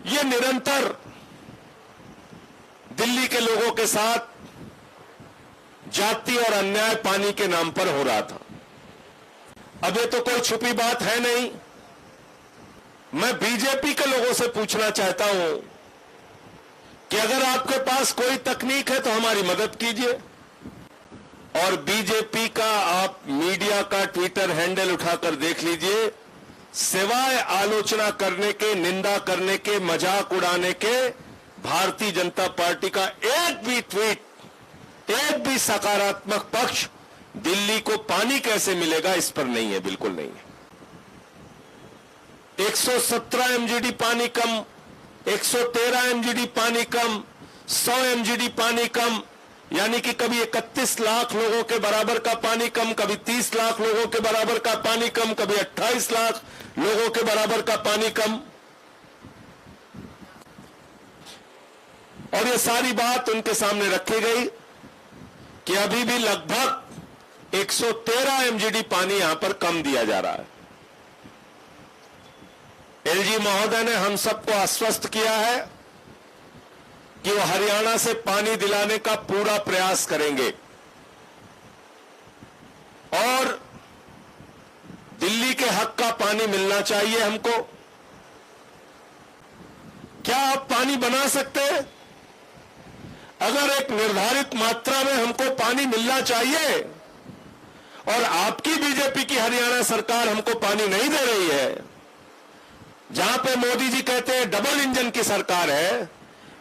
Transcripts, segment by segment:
ये निरंतर दिल्ली के लोगों के साथ जाति और अन्याय पानी के नाम पर हो रहा था। अब ये तो कोई छुपी बात है नहीं। मैं बीजेपी के लोगों से पूछना चाहता हूं कि अगर आपके पास कोई तकनीक है तो हमारी मदद कीजिए। और बीजेपी का आप मीडिया का ट्विटर हैंडल उठाकर देख लीजिए, सिवाय आलोचना करने के, निंदा करने के, मजाक उड़ाने के, भारतीय जनता पार्टी का एक भी ट्वीट, एक भी सकारात्मक पक्ष दिल्ली को पानी कैसे मिलेगा इस पर नहीं है, बिल्कुल नहीं है। 117 एमजीडी पानी कम, 113 एमजीडी पानी कम, 100 एमजीडी पानी कम, यानी कि कभी 31 लाख लोगों के बराबर का पानी कम, कभी 30 लाख लोगों के बराबर का पानी कम, कभी 28 लाख लोगों के बराबर का पानी कम। और ये सारी बात उनके सामने रखी गई कि अभी भी लगभग 113 एमजीडी पानी यहां पर कम दिया जा रहा है। एलजी महोदय ने हम सबको आश्वस्त किया है कि वो हरियाणा से पानी दिलाने का पूरा प्रयास करेंगे और दिल्ली के हक का पानी मिलना चाहिए हमको। क्या आप पानी बना सकते हैं? अगर एक निर्धारित मात्रा में हमको पानी मिलना चाहिए और आपकी बीजेपी की हरियाणा सरकार हमको पानी नहीं दे रही है, जहां पे मोदी जी कहते हैं डबल इंजन की सरकार है,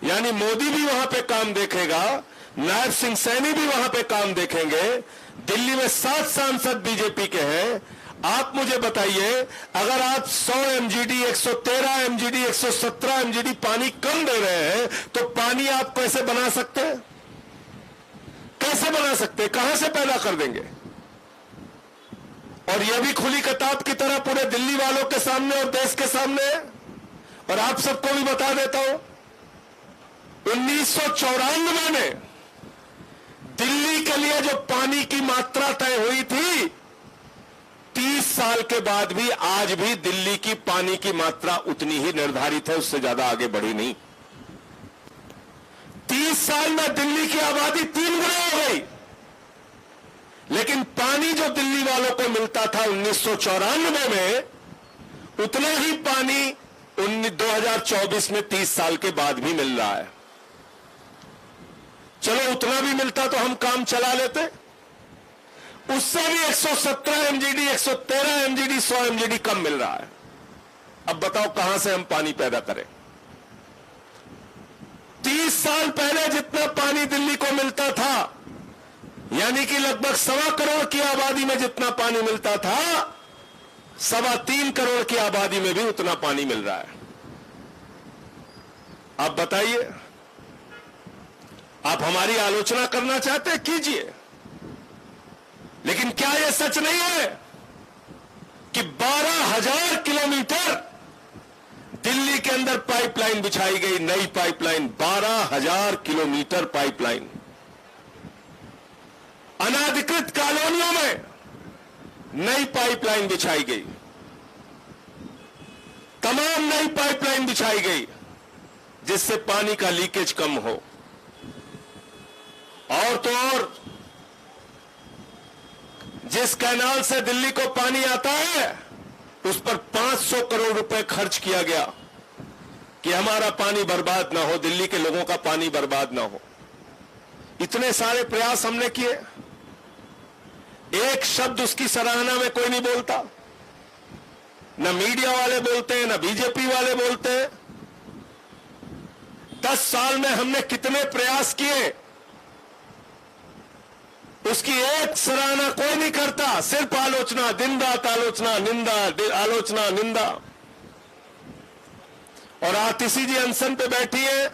यानी मोदी भी वहां पे काम देखेगा, नायब सिंह सैनी भी वहां पे काम देखेंगे, दिल्ली में 7 सांसद बीजेपी के हैं। आप मुझे बताइए, अगर आप 100 एमजीडी, 113 एमजीडी, 117 एमजीडी पानी कम दे रहे हैं तो पानी आप कैसे बना सकते हैं? कैसे बना सकते हैं? कहां से पैदा कर देंगे? और यह भी खुली किताब की तरह पूरे दिल्ली वालों के सामने और देश के सामने है। और आप सबको भी बता देता हूं, 1994 में दिल्ली के लिए जो पानी की मात्रा तय हुई थी, 30 साल के बाद भी आज भी दिल्ली की पानी की मात्रा उतनी ही निर्धारित है, उससे ज्यादा आगे बढ़ी नहीं। 30 साल में दिल्ली की आबादी 3 गुना हो गई, लेकिन पानी जो दिल्ली वालों को मिलता था 1994 में, उतना ही पानी 2024 में 30 साल के बाद भी मिल रहा है। चलो उतना भी मिलता तो हम काम चला लेते, उससे भी 117 एमजीडी, 113 एमजीडी, 100 एमजीडी कम मिल रहा है। अब बताओ कहां से हम पानी पैदा करें? 30 साल पहले जितना पानी दिल्ली को मिलता था, यानी कि लगभग 1.25 करोड़ की आबादी में जितना पानी मिलता था, 3.25 करोड़ की आबादी में भी उतना पानी मिल रहा है। आप बताइए, आप हमारी आलोचना करना चाहते हैं, कीजिए, लेकिन क्या यह सच नहीं है कि 12,000 किलोमीटर दिल्ली के अंदर पाइपलाइन बिछाई गई, नई पाइपलाइन, 12,000 किलोमीटर पाइपलाइन, अनाधिकृत कॉलोनियों में नई पाइपलाइन बिछाई गई, तमाम नई पाइपलाइन बिछाई गई जिससे पानी का लीकेज कम हो। और तो और, जिस कैनाल से दिल्ली को पानी आता है उस पर 500 करोड़ रुपए खर्च किया गया कि हमारा पानी बर्बाद ना हो, दिल्ली के लोगों का पानी बर्बाद ना हो। इतने सारे प्रयास हमने किए, एक शब्द उसकी सराहना में कोई नहीं बोलता, न मीडिया वाले बोलते हैं, न बीजेपी वाले बोलते हैं। 10 साल में हमने कितने प्रयास किए, उसकी एक सराहना कोई नहीं करता, सिर्फ आलोचना, दिन रात आलोचना, निंदा, आलोचना, निंदा। और आतिशी जी अनशन पे बैठी है,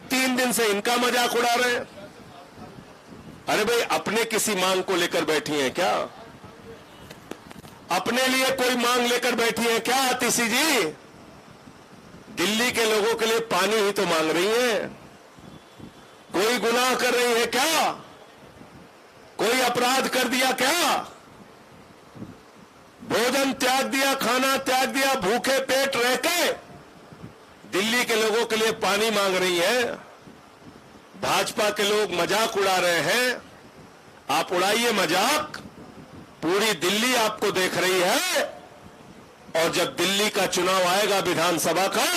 3 दिन से इनका मजाक उड़ा रहे हैं। अरे भाई, अपने किसी मांग को लेकर बैठी हैं क्या? अपने लिए कोई मांग लेकर बैठी हैं क्या आतिशी जी? दिल्ली के लोगों के लिए पानी ही तो मांग रही हैं। कोई गुनाह कर रही है क्या? कोई अपराध कर दिया क्या? भोजन त्याग दिया, खाना त्याग दिया, भूखे पेट रह के दिल्ली के लोगों के लिए पानी मांग रही है, भाजपा के लोग मजाक उड़ा रहे हैं। आप उड़ाइए मजाक, पूरी दिल्ली आपको देख रही है, और जब दिल्ली का चुनाव आएगा विधानसभा का,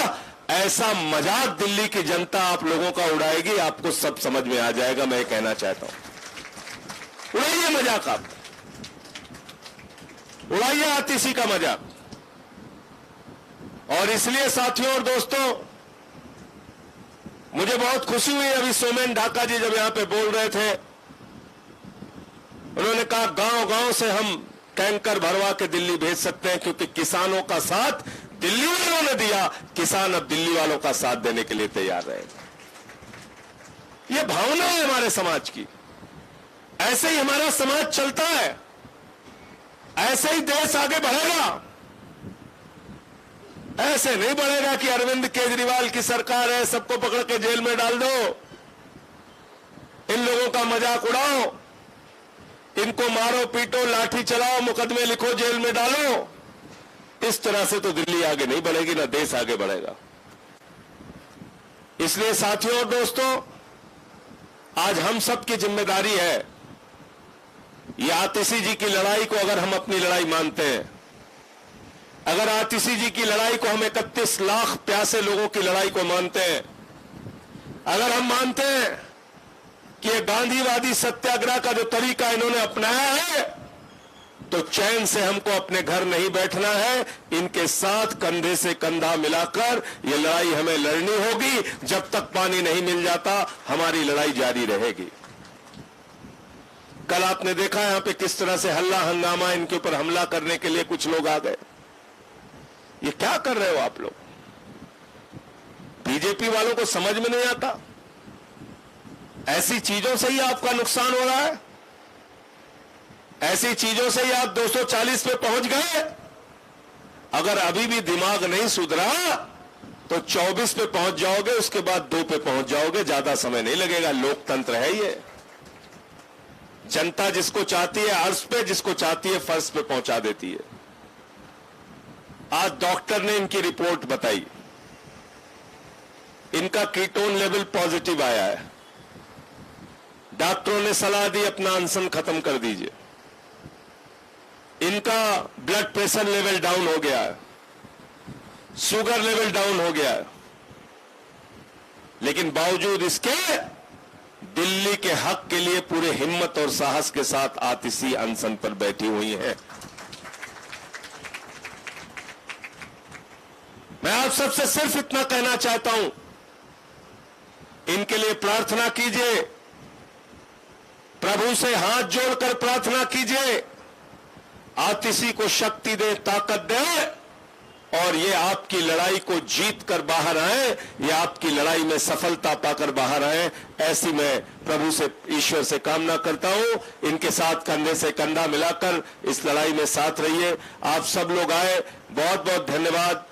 ऐसा मजाक दिल्ली की जनता आप लोगों का उड़ाएगी, आपको सब समझ में आ जाएगा। मैं कहना चाहता हूं, उड़ाइए मजाक, आप उड़ाइए आतिशी का मजाक। और इसलिए साथियों और दोस्तों, मुझे बहुत खुशी हुई अभी सोमेन ढाका जी जब यहां पे बोल रहे थे, उन्होंने कहा गांव गांव से हम टैंकर भरवा के दिल्ली भेज सकते हैं, क्योंकि किसानों का साथ दिल्ली वालों ने दिया, किसान अब दिल्ली वालों का साथ देने के लिए तैयार रहे। यह भावना है हमारे समाज की, ऐसे ही हमारा समाज चलता है, ऐसे ही देश आगे बढ़ेगा। ऐसे नहीं बढ़ेगा कि अरविंद केजरीवाल की सरकार है, सबको पकड़ के जेल में डाल दो, इन लोगों का मजाक उड़ाओ, इनको मारो पीटो, लाठी चलाओ, मुकदमे लिखो, जेल में डालो। इस तरह से तो दिल्ली आगे नहीं बढ़ेगी, ना देश आगे बढ़ेगा। इसलिए साथियों और दोस्तों, आज हम सब की जिम्मेदारी है, ये आतिशी जी की लड़ाई को अगर हम अपनी लड़ाई मानते हैं, अगर आतिशी जी की लड़ाई को हम 31 लाख प्यासे लोगों की लड़ाई को मानते हैं, अगर हम मानते हैं कि ये गांधीवादी सत्याग्रह का जो तरीका इन्होंने अपनाया है, तो चैन से हमको अपने घर नहीं बैठना है, इनके साथ कंधे से कंधा मिलाकर ये लड़ाई हमें लड़नी होगी। जब तक पानी नहीं मिल जाता, हमारी लड़ाई जारी रहेगी। कल आपने देखा यहां पे किस तरह से हल्ला हंगामा, इनके ऊपर हमला करने के लिए कुछ लोग आ गए। ये क्या कर रहे हो आप लोग? बीजेपी वालों को समझ में नहीं आता, ऐसी चीजों से ही आपका नुकसान हो रहा है, ऐसी चीजों से ही आप 240 पे पहुंच गए। अगर अभी भी दिमाग नहीं सुधरा तो 24 पे पहुंच जाओगे, उसके बाद 2 पे पहुंच जाओगे, ज्यादा समय नहीं लगेगा। लोकतंत्र है ये, जनता जिसको चाहती है अर्श पे, जिसको चाहती है फर्श पे पहुंचा देती है। आज डॉक्टर ने इनकी रिपोर्ट बताई, इनका कीटोन लेवल पॉजिटिव आया है। डॉक्टरों ने सलाह दी अपना अनशन खत्म कर दीजिए। इनका ब्लड प्रेशर लेवल डाउन हो गया है, शुगर लेवल डाउन हो गया है, लेकिन बावजूद इसके दिल्ली के हक के लिए पूरे हिम्मत और साहस के साथ आतिशी अनशन पर बैठी हुई है। मैं आप सबसे सिर्फ इतना कहना चाहता हूं, इनके लिए प्रार्थना कीजिए, प्रभु से हाथ जोड़कर प्रार्थना कीजिए, आतिशी को शक्ति दे, ताकत दे, और ये आपकी लड़ाई को जीत कर बाहर आए, ये आपकी लड़ाई में सफलता पाकर बाहर आए, ऐसी मैं प्रभु से, ईश्वर से कामना करता हूं। इनके साथ कंधे से कंधा मिलाकर इस लड़ाई में साथ रहिए। आप सब लोग आए, बहुत बहुत धन्यवाद।